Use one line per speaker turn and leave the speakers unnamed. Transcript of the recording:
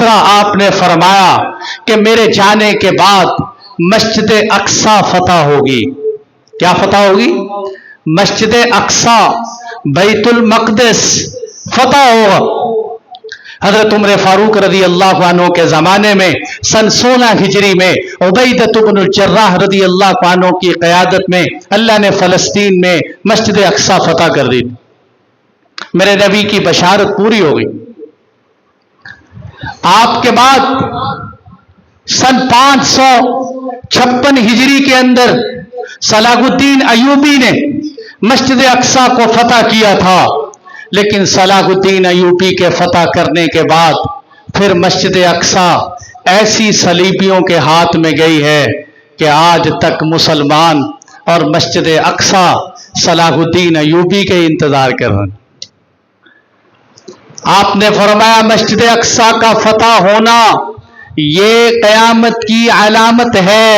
तीसरा आपने फरमाया कि मेरे जाने के बाद मस्जिद अक्सा फतह होगी। क्या फतह होगी? मस्जिद अक्सा, बैतुल मक़दिस फतह होगा। हजरत उमर फारूक रदी अल्लाह अन्हु के ज़माने में सन 16 हिजरी में उबैदत इब्नुल जर्राह रदी अल्लाह अन्हु की क़यादत में अल्लाह ने फ़लस्तीन में मस्जिद अक्सा फतह कर दी। मेरे नबी की बशारत पूरी हो गई। आपके बाद सन 556 हिजरी के अंदर सलाहुद्दीन अयूबी ने मस्जिद अक्सा को फतह किया था, लेकिन सलाहुद्दीन अयूबी के फतह करने के बाद फिर मस्जिद अक्सा ऐसी सलीबियों के हाथ में गई है कि आज तक मुसलमान और मस्जिद अक्सा सलाहुद्दीन अयूबी के इंतजार कर रहे हैं। आपने फरमाया मस्जिद अक्सा का फतह होना ये क़यामत की अलामत है।